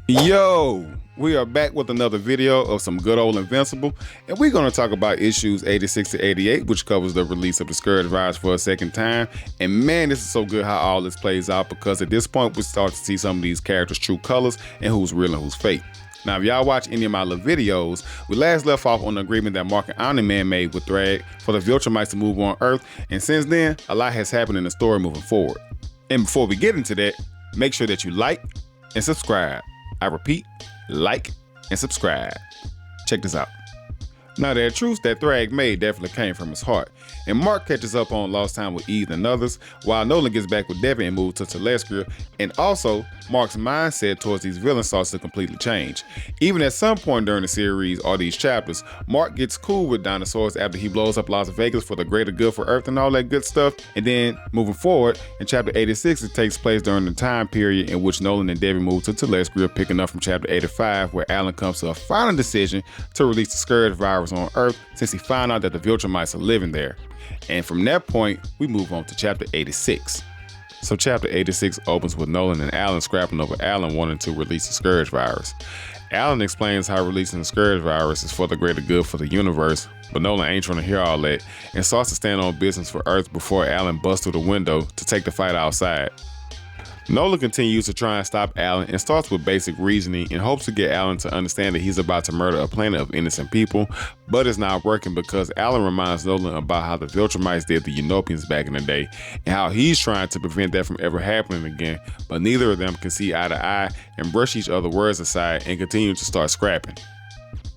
Yo, we are back with another video of some good old Invincible, and we're going to talk about issues 86 to 88, which covers the release of the Scourge virus for a second time. And man, this is so good how all this plays out, because at this point we start to see some of these characters' true colors and who's real and who's fake. Now, if y'all watch any of my little videos, we last left off on the agreement that Mark and Omni-Man made with Thrag for the Viltrumites to move on Earth, and since then, a lot has happened in the story moving forward. And before we get into that, make sure that you like and subscribe. I repeat, like and subscribe. Check this out. Now, the truths that Thrag made definitely came from his heart, and Mark catches up on Lost Time with Eve and others, while Nolan gets back with Devin and moves to Telescria, and also Mark's mindset towards these villains starts to completely change. Even at some point during the series or these chapters, Mark gets cool with dinosaurs after he blows up Las Vegas for the greater good for Earth and all that good stuff, and then moving forward, in chapter 86 it takes place during the time period in which Nolan and Devin move to Telescria, picking up from chapter 85, where Alan comes to a final decision to release the Scourge virus on Earth since he found out that the Viltrumites are living there. And from that point, we move on to chapter 86. So chapter 86 opens with Nolan and Alan scrapping over Alan wanting to release the Scourge virus. Alan explains how releasing the Scourge virus is for the greater good for the universe, but Nolan ain't trying to hear all that and starts to stand on business for Earth before Alan busts through the window to take the fight outside. Nolan continues to try and stop Alan and starts with basic reasoning in hopes to get Alan to understand that he's about to murder a planet of innocent people, but it's not working because Alan reminds Nolan about how the Viltrumites did the Utopians back in the day and how he's trying to prevent that from ever happening again, but neither of them can see eye to eye and brush each other's words aside and continue to start scrapping.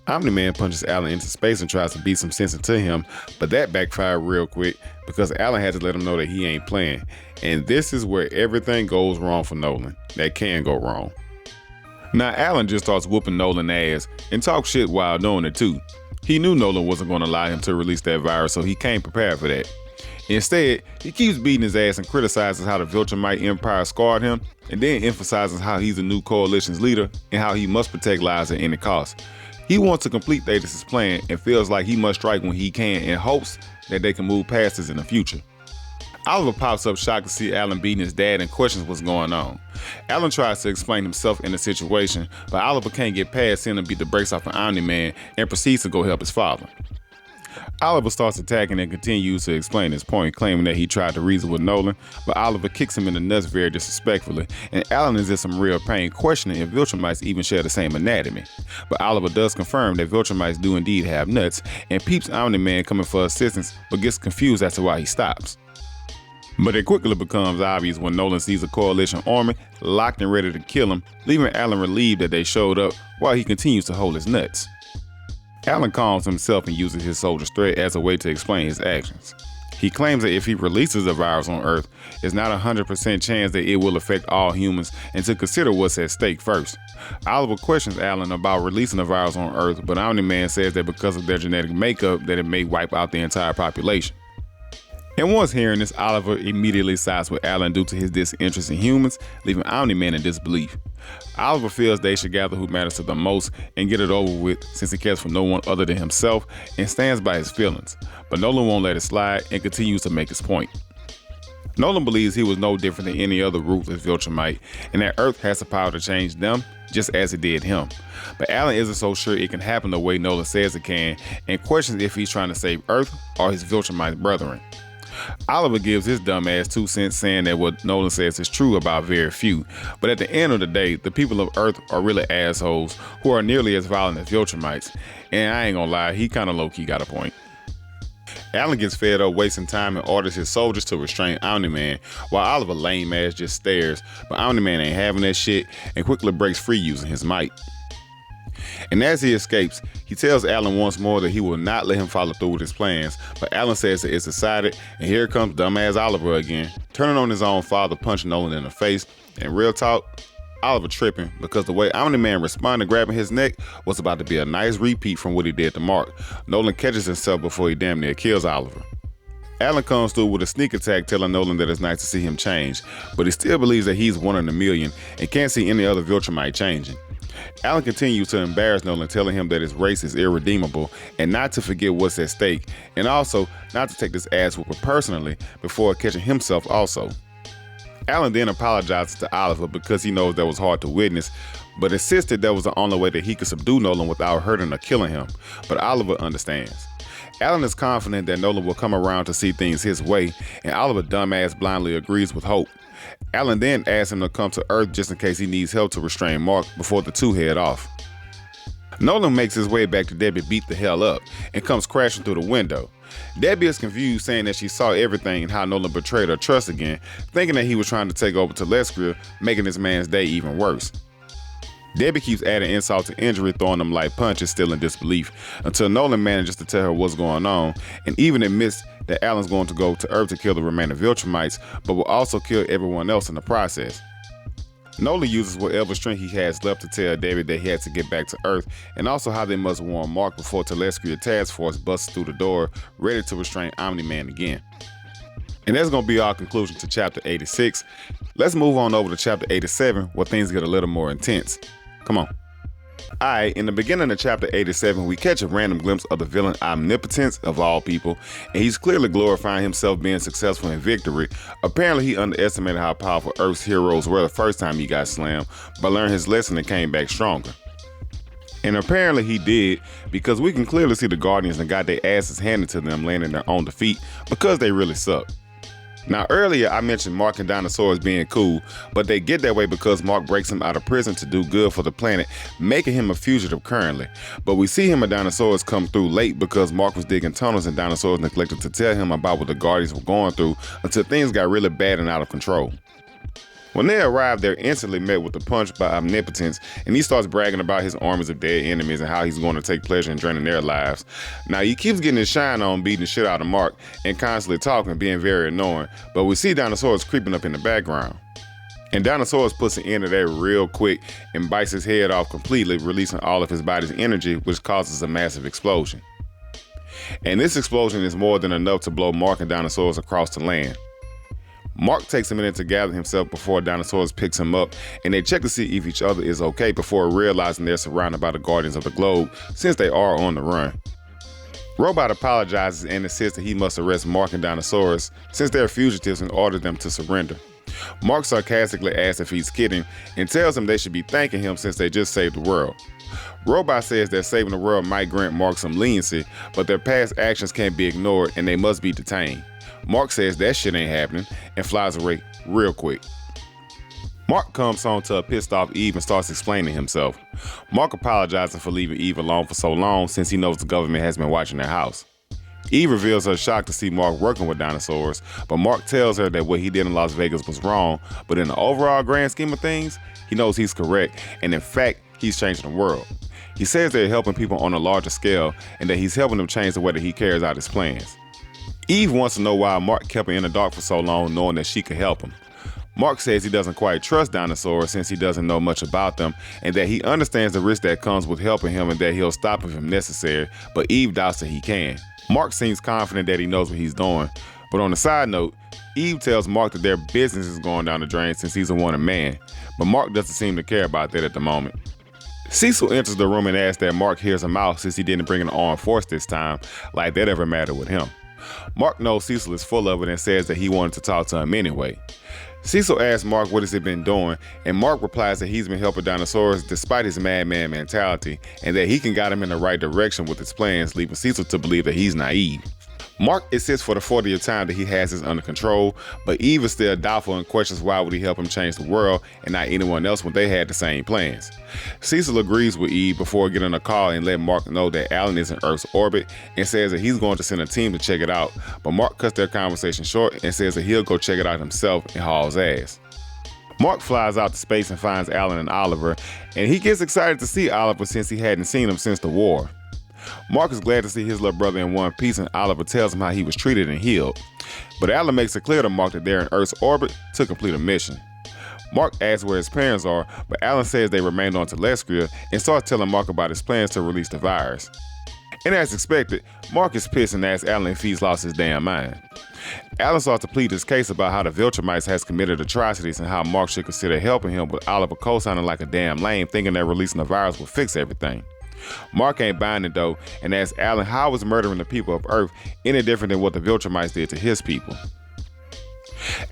Omni-Man punches Alan into space and tries to beat some sense into him, but that backfired real quick because Alan had to let him know that he ain't playing. And this is where everything goes wrong for Nolan. That can go wrong. Now Alan just starts whooping Nolan's ass and talks shit while knowing it too. He knew Nolan wasn't going to allow him to release that virus, so he came prepared for that. Instead, he keeps beating his ass and criticizes how the Viltrumite Empire scarred him, and then emphasizes how he's the new coalition's leader and how he must protect lives at any cost. He wants to complete Thetis' plan and feels like he must strike when he can in hopes that they can move past this in the future. Oliver pops up shocked to see Alan beating his dad and questions what's going on. Alan tries to explain himself in the situation, but Oliver can't get past seeing him beat the brakes off an Omni-Man and proceeds to go help his father. Oliver starts attacking and continues to explain his point, claiming that he tried to reason with Nolan, but Oliver kicks him in the nuts very disrespectfully, and Alan is in some real pain, questioning if Viltrumites even share the same anatomy. But Oliver does confirm that Viltrumites do indeed have nuts, and peeps Omni-Man coming for assistance, but gets confused as to why he stops. But it quickly becomes obvious when Nolan sees a coalition army locked and ready to kill him, leaving Alan relieved that they showed up while he continues to hold his nuts. Alan calms himself and uses his soldier's threat as a way to explain his actions. He claims that if he releases the virus on Earth, there's not a 100% chance that it will affect all humans and to consider what's at stake first. Oliver questions Alan about releasing the virus on Earth, but Omni-Man says that because of their genetic makeup that it may wipe out the entire population. And once hearing this, Oliver immediately sides with Alan due to his disinterest in humans, leaving Omni-Man in disbelief. Oliver feels they should gather who matters to the most and get it over with since he cares for no one other than himself and stands by his feelings, but Nolan won't let it slide and continues to make his point. Nolan believes he was no different than any other ruthless Viltrumite and that Earth has the power to change them just as it did him. But Alan isn't so sure it can happen the way Nolan says it can and questions if he's trying to save Earth or his Viltrumite brethren. Oliver gives his dumb ass 2 cents saying that what Nolan says is true about very few, but at the end of the day, the people of Earth are really assholes who are nearly as violent as Viltrumites, and I ain't gonna lie, he kinda low-key got a point. Alan gets fed up wasting time and orders his soldiers to restrain Omni-Man, while Oliver lame ass just stares, but Omni-Man ain't having that shit and quickly breaks free using his might. And as he escapes, he tells Alan once more that he will not let him follow through with his plans, but Alan says that it's decided, and here comes dumbass Oliver again, turning on his own father, punching Nolan in the face, and real talk, Oliver tripping because the way Omni-Man responded grabbing his neck was about to be a nice repeat from what he did to Mark. Nolan catches himself before he damn near kills Oliver. Alan comes through with a sneak attack telling Nolan that it's nice to see him change, but he still believes that he's one in a million and can't see any other Viltrumite changing. Alan continues to embarrass Nolan, telling him that his race is irredeemable and not to forget what's at stake, and also not to take this ass whooping personally before catching himself also. Alan then apologizes to Oliver because he knows that was hard to witness, but insisted that was the only way that he could subdue Nolan without hurting or killing him. But Oliver understands. Alan is confident that Nolan will come around to see things his way, and Oliver dumbass blindly agrees with hope. Alan then asks him to come to Earth just in case he needs help to restrain Mark before the two head off. Nolan makes his way back to Debbie beat the hell up and comes crashing through the window. Debbie is confused, saying that she saw everything and how Nolan betrayed her trust again, thinking that he was trying to take over Telescria, making this man's day even worse. Debbie keeps adding insult to injury, throwing them light punches, still in disbelief, until Nolan manages to tell her what's going on, and even admits that Alan's going to go to Earth to kill the remaining Viltrumites, but will also kill everyone else in the process. Nolan uses whatever strength he has left to tell David that he has to get back to Earth, and also how they must warn Mark before Telescria Task Force busts through the door, ready to restrain Omni-Man again. And that's going to be our conclusion to Chapter 86. Let's move on over to Chapter 87, where things get a little more intense. Come on. Alright, in the beginning of Chapter 87, we catch a random glimpse of the villain Omnipotence, of all people, and he's clearly glorifying himself being successful in victory. Apparently, he underestimated how powerful Earth's heroes were the first time he got slammed, but learned his lesson and came back stronger. And apparently he did, because we can clearly see the Guardians and got their asses handed to them laying in their own defeat because they really suck. Now earlier I mentioned Mark and Dinosaurs being cool, but they get that way because Mark breaks him out of prison to do good for the planet, making him a fugitive currently. But we see him and Dinosaurs come through late because Mark was digging tunnels and Dinosaurs neglected to tell him about what the Guardians were going through until things got really bad and out of control. When they arrive, they're instantly met with a punch by Omnipotence, and he starts bragging about his armies of dead enemies and how he's going to take pleasure in draining their lives. Now, he keeps getting his shine on, beating the shit out of Mark, and constantly talking, being very annoying, but we see Dinosaurs creeping up in the background. And Dinosaurs puts an end to that real quick and bites his head off completely, releasing all of his body's energy, which causes a massive explosion. And this explosion is more than enough to blow Mark and Dinosaurs across the land. Mark takes a minute to gather himself before Dinosaurs picks him up, and they check to see if each other is okay before realizing they're surrounded by the Guardians of the Globe, since they are on the run. Robot apologizes and insists that he must arrest Mark and Dinosaurs since they're fugitives and orders them to surrender. Mark sarcastically asks if he's kidding and tells them they should be thanking him since they just saved the world. Robot says that saving the world might grant Mark some leniency, but their past actions can't be ignored and they must be detained. Mark says that shit ain't happening and flies away real quick. Mark comes home to a pissed off Eve and starts explaining himself. Mark apologizes for leaving Eve alone for so long since he knows the government has been watching their house. Eve reveals her shock to see Mark working with Dinosaurs, but Mark tells her that what he did in Las Vegas was wrong, but in the overall grand scheme of things, he knows he's correct, and in fact, he's changing the world. He says they're helping people on a larger scale, and that he's helping them change the way that he carries out his plans. Eve wants to know why Mark kept her in the dark for so long, knowing that she could help him. Mark says he doesn't quite trust Dinosaurs since he doesn't know much about them, and that he understands the risk that comes with helping him and that he'll stop if necessary, but Eve doubts that he can. Mark seems confident that he knows what he's doing, but on a side note, Eve tells Mark that their business is going down the drain since he's a wanted man, but Mark doesn't seem to care about that at the moment. Cecil enters the room and asks that Mark hears him out since he didn't bring an armed force this time, like that ever mattered with him. Mark knows Cecil is full of it and says that he wanted to talk to him anyway. Cecil asks Mark what has he been doing, and Mark replies that he's been helping Dinosaurs despite his madman mentality, and that he can guide him in the right direction with his plans, leaving Cecil to believe that he's naive. Mark insists for the 40th time that he has this under control, but Eve is still doubtful and questions why would he help him change the world and not anyone else when they had the same plans. Cecil agrees with Eve before getting a call and letting Mark know that Alan is in Earth's orbit and says that he's going to send a team to check it out, but Mark cuts their conversation short and says that he'll go check it out himself and hauls ass. Mark flies out to space and finds Alan and Oliver, and he gets excited to see Oliver since he hadn't seen him since the war. Mark is glad to see his little brother in one piece, and Oliver tells him how he was treated and healed. But Alan makes it clear to Mark that they're in Earth's orbit to complete a mission. Mark asks where his parents are, but Alan says they remained on Telescria and starts telling Mark about his plans to release the virus. And as expected, Mark is pissed and asks Alan if he's lost his damn mind. Alan starts to plead his case about how the Viltrumites has committed atrocities and how Mark should consider helping him, with Oliver co-signing like a damn lame, thinking that releasing the virus will fix everything. Mark ain't buying it though, and asks Alan how is murdering the people of Earth any different than what the Viltrumites did to his people.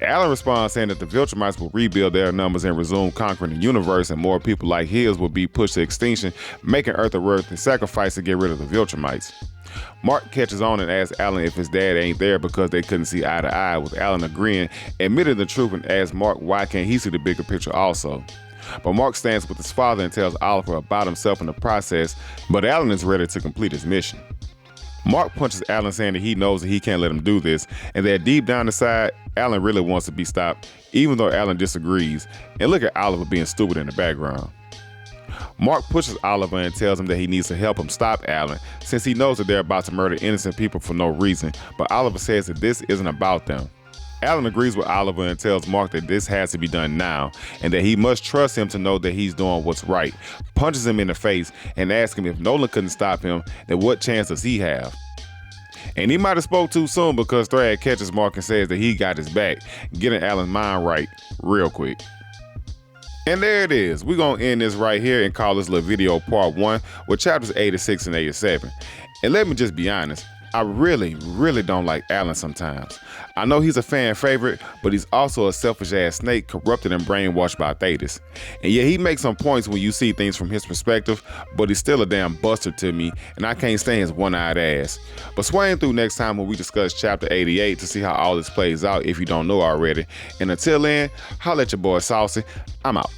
Alan responds saying that the Viltrumites will rebuild their numbers and resume conquering the universe, and more people like his will be pushed to extinction, making Earth a worthy sacrifice to get rid of the Viltrumites. Mark catches on and asks Alan if his dad ain't there because they couldn't see eye to eye, with Alan agreeing, admitting the truth, and asks Mark why can't he see the bigger picture also. But Mark stands with his father and tells Oliver about himself in the process, but Alan is ready to complete his mission. Mark punches Alan saying that he knows that he can't let him do this, and that deep down inside, Alan really wants to be stopped, even though Alan disagrees, and look at Oliver being stupid in the background. Mark pushes Oliver and tells him that he needs to help him stop Alan, since he knows that they're about to murder innocent people for no reason, but Oliver says that this isn't about them. Alan agrees with Oliver and tells Mark that this has to be done now, and that he must trust him to know that he's doing what's right, punches him in the face, and asks him if Nolan couldn't stop him, then what chance does he have? And he might have spoke too soon, because Thrad catches Mark and says that he got his back, getting Alan's mind right real quick. And there it is. We're going to end this right here and call this little video part 1 with chapters 86 and 87. And let me just be honest, I really don't like Alan sometimes. I know he's a fan favorite, but he's also a selfish ass snake, corrupted and brainwashed by Thetis. And yeah, he makes some points when you see things from his perspective, but he's still a damn buster to me, and I can't stand his one-eyed ass. But swing through next time when we discuss chapter 88 to see how all this plays out if you don't know already. And until then, holla at your boy Saucy. I'm out.